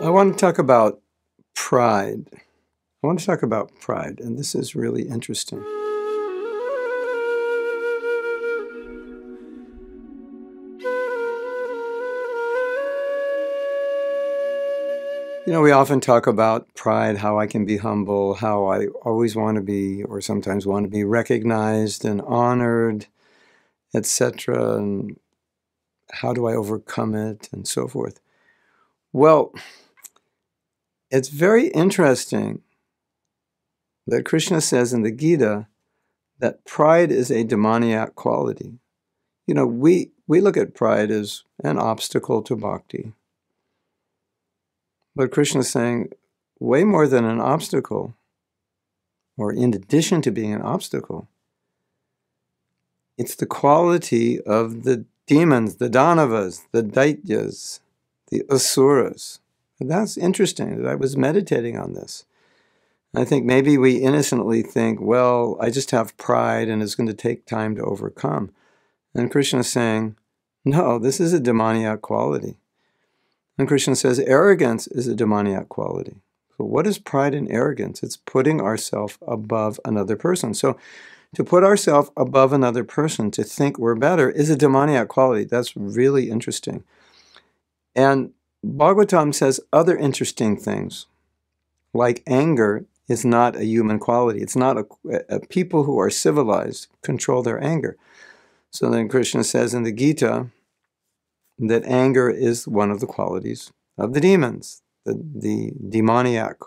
I want to talk about pride. I want to talk about pride, and this is really interesting. You know, we often talk about pride, how I can be humble, how I always want to be, or sometimes want to be recognized and honored, etc., and how do I overcome it, and so forth. Well, it's very interesting that Krishna says in the Gita that pride is a demoniac quality. You know, we look at pride as an obstacle to bhakti. But Krishna is saying way more than an obstacle, or in addition to being an obstacle, it's the quality of the demons, the Danavas, the Daityas, the Asuras. And that's interesting that I was meditating on this. I think maybe we innocently think, well, I just have pride and it's going to take time to overcome. And Krishna is saying, no, this is a demoniac quality. And Krishna says arrogance is a demoniac quality. So what is pride and arrogance? It's putting ourselves above another person. So to put ourselves above another person, to think we're better, is a demoniac quality. That's really interesting. And Bhagavatam says other interesting things, like anger is not a human quality. It's not a people who are civilized control their anger. So then Krishna says in the Gita that anger is one of the qualities of the demons, the demoniac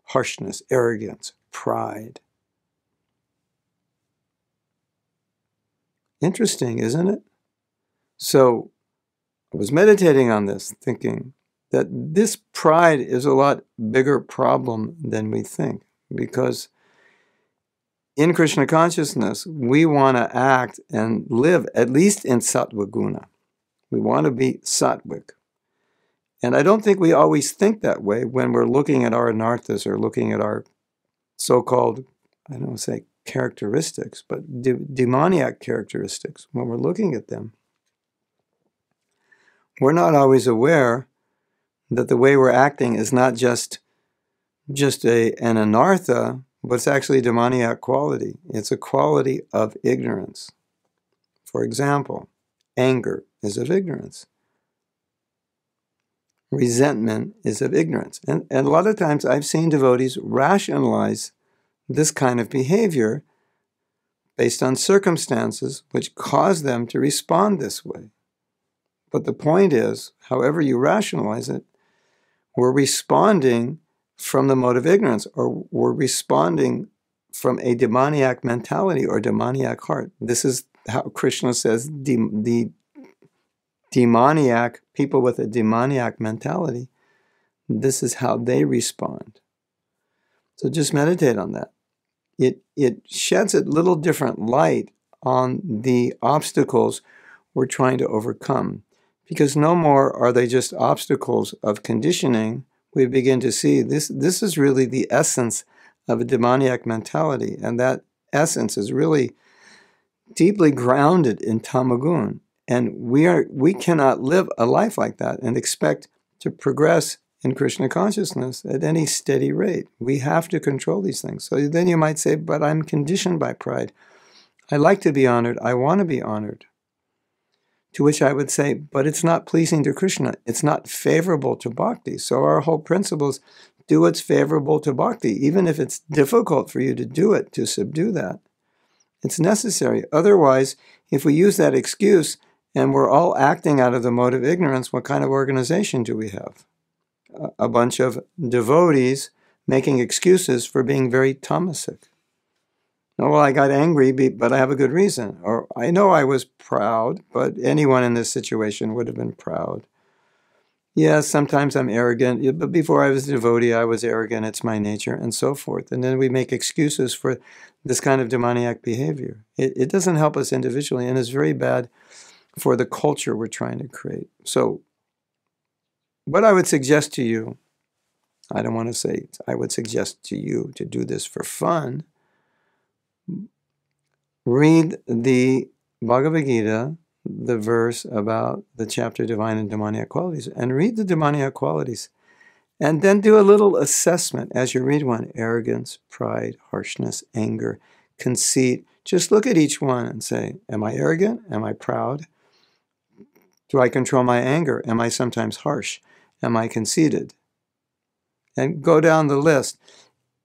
harshness, arrogance, pride. Interesting, isn't it? So I was meditating on this, thinking that this pride is a lot bigger problem than we think, because in Krishna consciousness, we want to act and live at least in sattva guna. We want to be sattvic. And I don't think we always think that way when we're looking at our anarthas or looking at our so-called, I don't want to say characteristics, but demoniac characteristics. When we're looking at them, we're not always aware that the way we're acting is not just an anartha, but it's actually a demoniac quality. It's a quality of ignorance. For example, anger is of ignorance. Resentment is of ignorance. And a lot of times I've seen devotees rationalize this kind of behavior based on circumstances which cause them to respond this way. But the point is, however you rationalize it, we're responding from the mode of ignorance, or we're responding from a demoniac mentality or demoniac heart. This is how Krishna says the demoniac, people with a demoniac mentality, this is how they respond. So just meditate on that. It sheds a little different light on the obstacles we're trying to overcome. Because no more are they just obstacles of conditioning. We begin to see this is really the essence of a demoniac mentality. And that essence is really deeply grounded in tamagun. And we cannot live a life like that and expect to progress in Krishna consciousness at any steady rate. We have to control these things. So then you might say, but I'm conditioned by pride. I like to be honored. I want to be honored. To which I would say, but it's not pleasing to Krishna. It's not favorable to bhakti. So our whole principle is do what's favorable to bhakti, even if it's difficult for you to do it, to subdue that. It's necessary. Otherwise, if we use that excuse and we're all acting out of the mode of ignorance, what kind of organization do we have? A bunch of devotees making excuses for being very tamasic. Oh, well, I got angry, but I have a good reason. Or I know I was proud, but anyone in this situation would have been proud. Yes, sometimes I'm arrogant, but before I was a devotee, I was arrogant. It's my nature, and so forth. And then we make excuses for this kind of demoniac behavior. It doesn't help us individually, and it's very bad for the culture we're trying to create. So what I would suggest to you, I don't want to say I would suggest to you to do this for fun. Read the Bhagavad-gita, the verse about the chapter Divine and Demoniac Qualities, and read the demoniac qualities And then do a little assessment as you read one. Arrogance, pride, harshness, anger, conceit. Just look at each one and say, am I arrogant? Am I proud? Do I control my anger? Am I sometimes harsh? Am I conceited? And go down the list.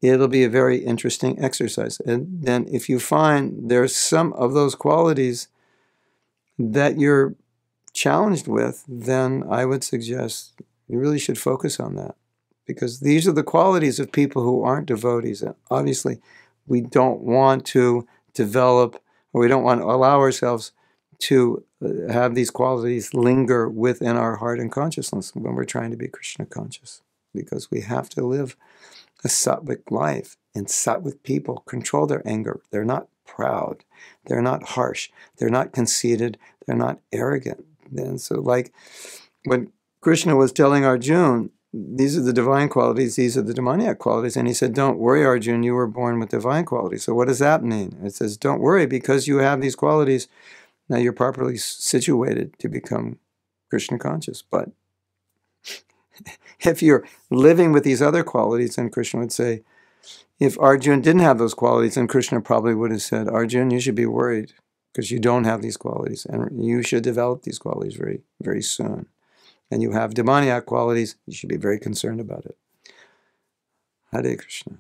It'll be a very interesting exercise. And then if you find there's some of those qualities that you're challenged with, then I would suggest you really should focus on that. Because these are the qualities of people who aren't devotees. And obviously, we don't want to develop, or we don't want to allow ourselves to have these qualities linger within our heart and consciousness when we're trying to be Krishna conscious. Because we have to live a sattvic life. And sattvic people control their anger. They're not proud. They're not harsh. They're not conceited. They're not arrogant. And so like when Krishna was telling Arjuna, these are the divine qualities, these are the demoniac qualities. And he said, don't worry, Arjuna, you were born with divine qualities. So what does that mean? It says, don't worry, because you have these qualities, now you're properly situated to become Krishna conscious. But if you're living with these other qualities, then Krishna would say, if Arjuna didn't have those qualities, then Krishna probably would have said, Arjuna, you should be worried because you don't have these qualities. And you should develop these qualities very, very soon. And you have demoniac qualities, you should be very concerned about it. Hare Krishna.